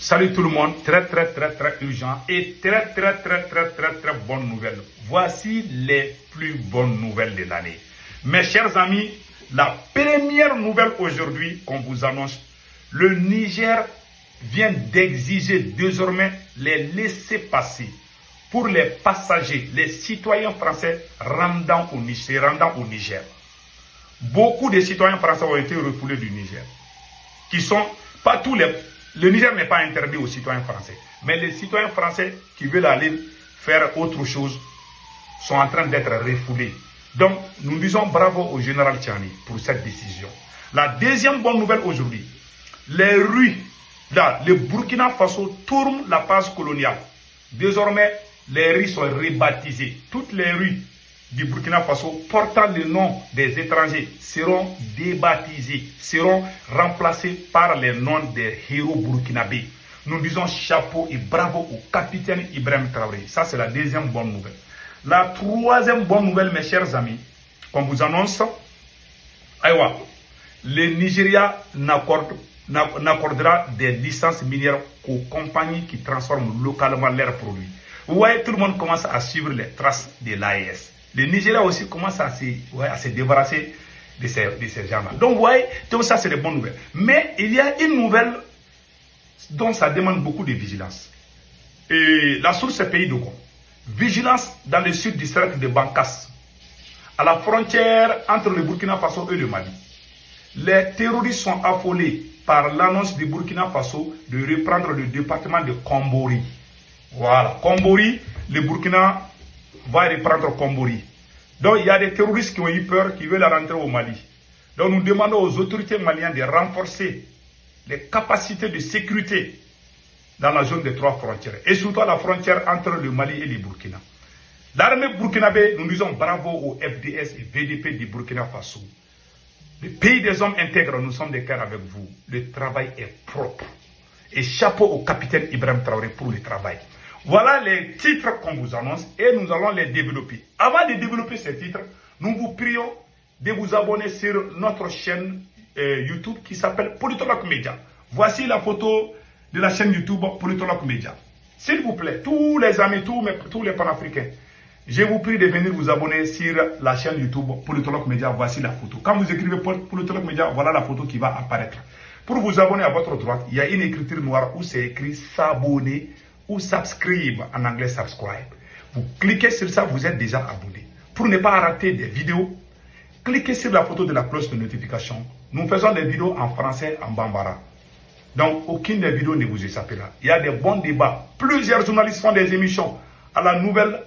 Salut tout le monde, très urgent et très bonne nouvelle. Voici les plus bonnes nouvelles de l'année. Mes chers amis, la première nouvelle aujourd'hui qu'on vous annonce, le Niger vient d'exiger désormais les laissez-passer pour les passagers, les citoyens français rendant au Niger. Beaucoup de citoyens français ont été refoulés du Niger, qui sont pas tous les... Le Niger n'est pas interdit aux citoyens français, mais les citoyens français qui veulent aller faire autre chose sont en train d'être refoulés. Donc, nous disons bravo au général Tchani pour cette décision. La deuxième bonne nouvelle aujourd'hui, les rues, là, le Burkina Faso tourne la page coloniale. Désormais, les rues sont rebaptisées. Toutes les rues du Burkina Faso portant le nom des étrangers seront débaptisées, seront remplacées par les noms des héros burkinabés. Nous disons chapeau et bravo au capitaine Ibrahim Traoré. Ça, c'est la deuxième bonne nouvelle. La troisième bonne nouvelle, mes chers amis, qu'on vous annonce, le Nigeria n'accordera des licences minières qu'aux compagnies qui transforment localement leurs produits. Vous voyez, tout le monde commence à suivre les traces de l'AES. Le Nigeria aussi commence à se débarrasser de ces gens-là. Donc, vous voyez, tout ça, c'est des bonnes nouvelles. Mais il y a une nouvelle dont ça demande beaucoup de vigilance. Et la source, c'est Pays de Gaulle. Vigilance dans le sud du cercle de Bankas, à la frontière entre le Burkina Faso et le Mali. Les terroristes sont affolés par l'annonce du Burkina Faso de reprendre le département de Kombori. Voilà, Kombori, le Burkina va reprendre Kombori. Donc il y a des terroristes qui ont eu peur, qui veulent rentrer au Mali. Donc nous demandons aux autorités maliennes de renforcer les capacités de sécurité dans la zone des trois frontières, et surtout à la frontière entre le Mali et le Burkina. L'armée burkinabé, nous disons bravo au FDS et VDP du Burkina Faso. Le pays des hommes intègres, nous sommes de cœur avec vous. Le travail est propre. Et chapeau au capitaine Ibrahim Traoré pour le travail. Voilà les titres qu'on vous annonce et nous allons les développer. Avant de développer ces titres, nous vous prions de vous abonner sur notre chaîne YouTube qui s'appelle Politologue Media. Voici la photo de la chaîne YouTube Politologue Media. S'il vous plaît, tous les amis, tous les panafricains, je vous prie de venir vous abonner sur la chaîne YouTube Politologue Media. Voici la photo. Quand vous écrivez Politologue Media, voilà la photo qui va apparaître. Pour vous abonner à votre droite, il y a une écriture noire où c'est écrit s'abonner ou subscribe, en anglais subscribe. Vous cliquez sur ça, vous êtes déjà abonné. Pour ne pas rater des vidéos, cliquez sur la photo de la cloche de notification. Nous faisons des vidéos en français, en bambara. Donc, aucune des vidéos ne vous échappera. Il y a des bons débats. Plusieurs journalistes font des émissions à la nouvelle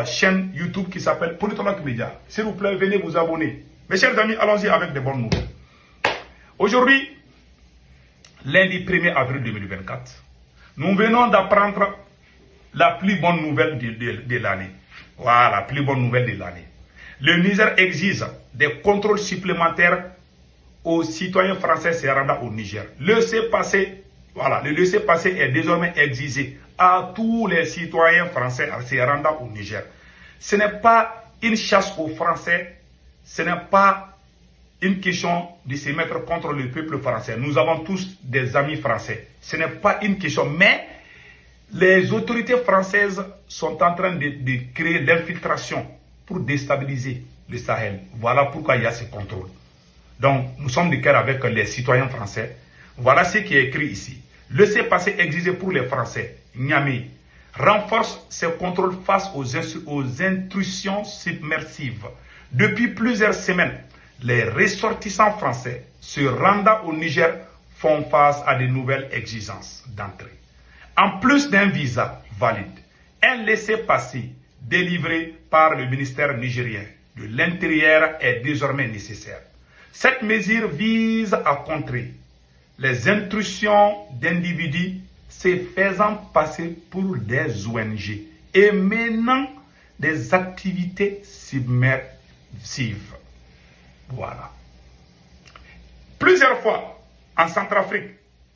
chaîne YouTube qui s'appelle Politologue Media. S'il vous plaît, venez vous abonner. Mes chers amis, allons-y avec des bonnes nouvelles. Aujourd'hui, lundi 1er avril 2024, nous venons d'apprendre la plus bonne nouvelle de l'année. Voilà, la plus bonne nouvelle de l'année. Le Niger exige des contrôles supplémentaires aux citoyens français se rendant au Niger. Le laissez-passer, voilà, le laissez-passer est désormais exigé à tous les citoyens français se rendant au Niger. Ce n'est pas une chasse aux Français, ce n'est pas une question de se mettre contre le peuple français. Nous avons tous des amis français. Ce n'est pas une question, mais les autorités françaises sont en train de créer l'infiltration pour déstabiliser le Sahel. Voilà pourquoi il y a ce contrôle. Donc, nous sommes de cœur avec les citoyens français. Voilà ce qui est écrit ici. Laissez-passer exigé pour les Français. Niamey renforce ses contrôles face aux intrusions submersives. Depuis plusieurs semaines, les ressortissants français se rendant au Niger font face à de nouvelles exigences d'entrée. En plus d'un visa valide, un laissez-passer délivré par le ministère nigérien de l'Intérieur est désormais nécessaire. Cette mesure vise à contrer les intrusions d'individus se faisant passer pour des ONG et menant des activités submersives. Voilà. Plusieurs fois, en Centrafrique,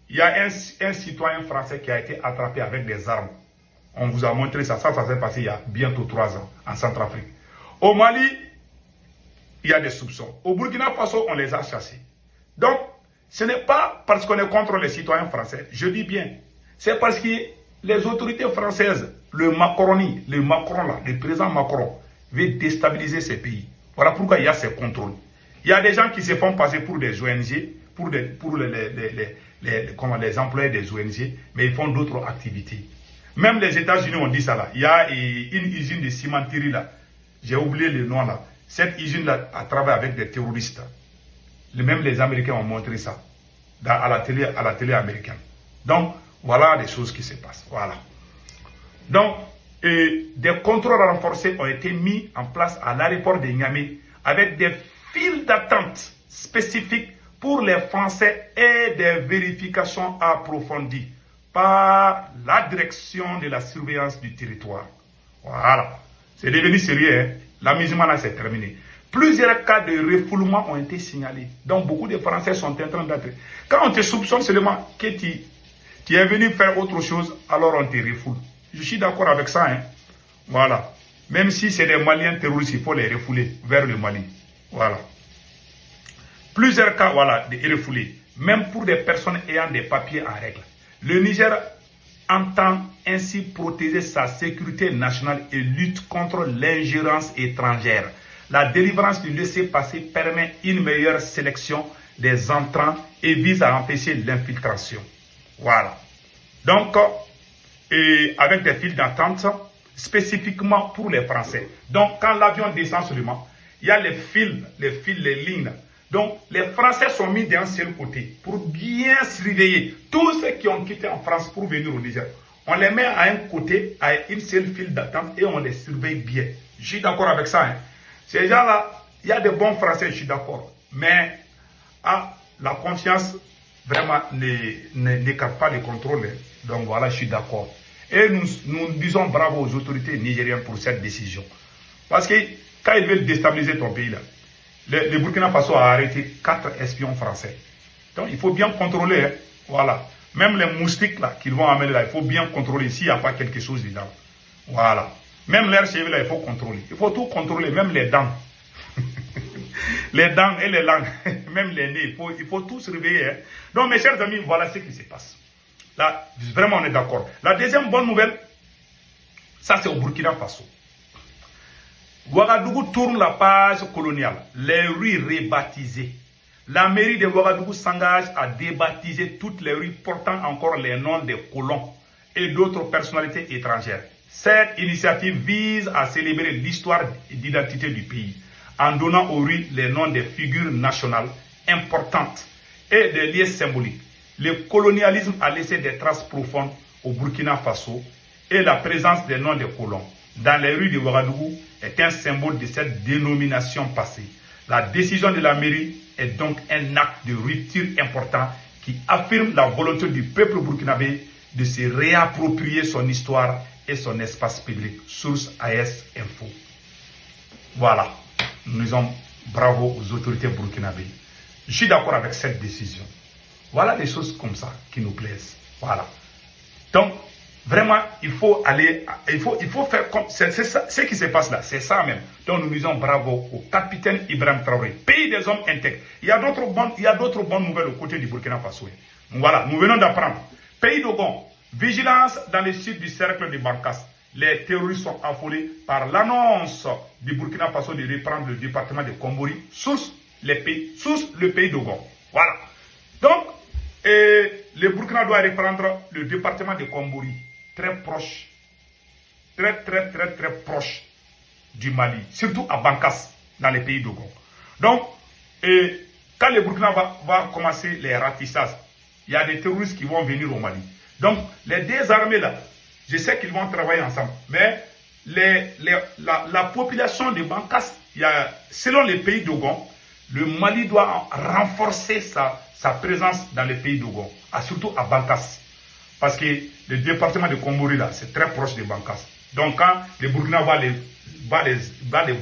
il y a un citoyen français qui a été attrapé avec des armes. On vous a montré ça. Ça s'est passé il y a bientôt 3 ans en Centrafrique. Au Mali, il y a des soupçons. Au Burkina Faso, on les a chassés. Donc, Ce n'est pas parce qu'on est contre les citoyens français, je dis bien. C'est parce que les autorités françaises, le Macron là, le président Macron, veut déstabiliser ces pays. Voilà pourquoi il y a ces contrôles. Il y a des gens qui se font passer pour des ONG, pour les employés des ONG, mais ils font d'autres activités. Même les États-Unis ont dit ça là. Il y a une usine de cimenterie là. J'ai oublié le nom là. Cette usine là a travaillé avec des terroristes. Même les Américains ont montré ça à la télé américaine. Donc, voilà des choses qui se passent. Voilà. Donc, des contrôles renforcés ont été mis en place à l'aéroport de Niamey avec des files d'attente spécifiques pour les Français et des vérifications approfondies par la direction de la surveillance du territoire. Voilà. C'est devenu sérieux, hein? L'amusement là, c'est terminé. Plusieurs cas de refoulement ont été signalés. Donc, beaucoup de Français sont en train d'être... Quand on te soupçonne seulement que tu es venu faire autre chose, alors on te refoule. Je suis d'accord avec ça, hein? Voilà. Même si c'est des Maliens terroristes, il faut les refouler vers le Mali. Voilà. Plusieurs cas, voilà, de refoulés. Même pour des personnes ayant des papiers en règle. Le Niger entend ainsi protéger sa sécurité nationale et lutte contre l'ingérence étrangère. La délivrance du laissez-passer permet une meilleure sélection des entrants et vise à empêcher l'infiltration. Voilà. Donc, avec des files d'attente spécifiquement pour les Français. Donc, quand l'avion descend seulement, il y a les lignes. Donc, les Français sont mis d'un seul côté pour bien surveiller tous ceux qui ont quitté en France pour venir au Niger. On les met à un côté, à une seule file d'attente et on les surveille bien. Je suis d'accord avec ça, hein. Ces gens-là, il y a de bons Français, je suis d'accord. Mais la confiance, vraiment, n'écarte pas les contrôles. Donc voilà, je suis d'accord. Et nous disons bravo aux autorités nigériennes pour cette décision. Parce que quand ils veulent déstabiliser ton pays, là, le Burkina Faso a arrêté 4 espions français. Donc il faut bien contrôler. Hein. Voilà. Même les moustiques là qu'ils vont amener là, il faut bien contrôler s'il n'y a pas quelque chose dedans. Voilà. Même l'air cheveux là, il faut contrôler. Il faut tout contrôler, même les dents. Les dents et les langues, même les nez, il faut tout surveiller. Hein. Donc mes chers amis, voilà ce qui se passe. Là, vraiment on est d'accord. La deuxième bonne nouvelle, ça c'est au Burkina Faso. Ouagadougou tourne la page coloniale. Les rues rebaptisées. La mairie de Ouagadougou s'engage à débaptiser toutes les rues portant encore les noms des colons et d'autres personnalités étrangères. Cette initiative vise à célébrer l'histoire et l'identité du pays en donnant aux rues les noms des figures nationales importantes et des lieux symboliques. Le colonialisme a laissé des traces profondes au Burkina Faso et la présence des noms des colons dans les rues de Ouagadougou est un symbole de cette dénomination passée. La décision de la mairie est donc un acte de rupture important qui affirme la volonté du peuple burkinabé de se réapproprier son histoire et son espace public. Source AS Info. Voilà. Nous disons bravo aux autorités burkinabées. Je suis d'accord avec cette décision. Voilà des choses comme ça qui nous plaisent. Voilà. Donc, vraiment, il faut aller, il faut faire comme, c'est ça, ce qui se passe là, c'est ça même. Donc, nous disons bravo au capitaine Ibrahim Traoré, pays des hommes intègres. Il y a d'autres bonnes nouvelles au côté du Burkina Faso. Voilà, nous venons d'apprendre. Pays d'Ogon, vigilance dans le sud du cercle de Bankas. Les terroristes sont affolés par l'annonce du Burkina Faso de reprendre le département de Kombori, source le pays d'Ogon. Voilà. Donc, le Burkina doit reprendre le département de Kombori, très proche, très proche du Mali, surtout à Bankas, dans les pays d'Ogon. Donc, quand le Burkina va commencer les ratissages, il y a des terroristes qui vont venir au Mali. Donc, les deux armées là, je sais qu'ils vont travailler ensemble, mais la population de Bankas, selon les pays d'Ogon, le Mali doit renforcer sa présence dans les pays d'Ogon, surtout à Bankas. Parce que le département de Kombori, là, c'est très proche de Bankas. Donc, quand le Burkina va les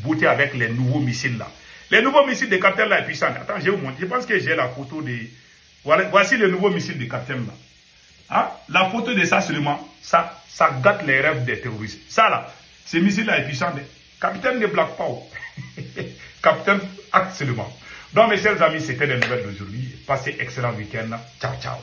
bouter avec les nouveaux missiles, là. Les nouveaux missiles de capitaine, là, est puissant. Attends, je pense que j'ai la photo de... Voici le nouveau missile de capitaine, là. Hein? La photo de ça seulement, ça gâte les rêves des terroristes. Ça, là, ce missile-là est puissant. Capitaine ne blague pas. Capitaine acte seulement. Donc mes chers amis, c'était les nouvelles d'aujourd'hui. Passez excellent week-end. Ciao, ciao.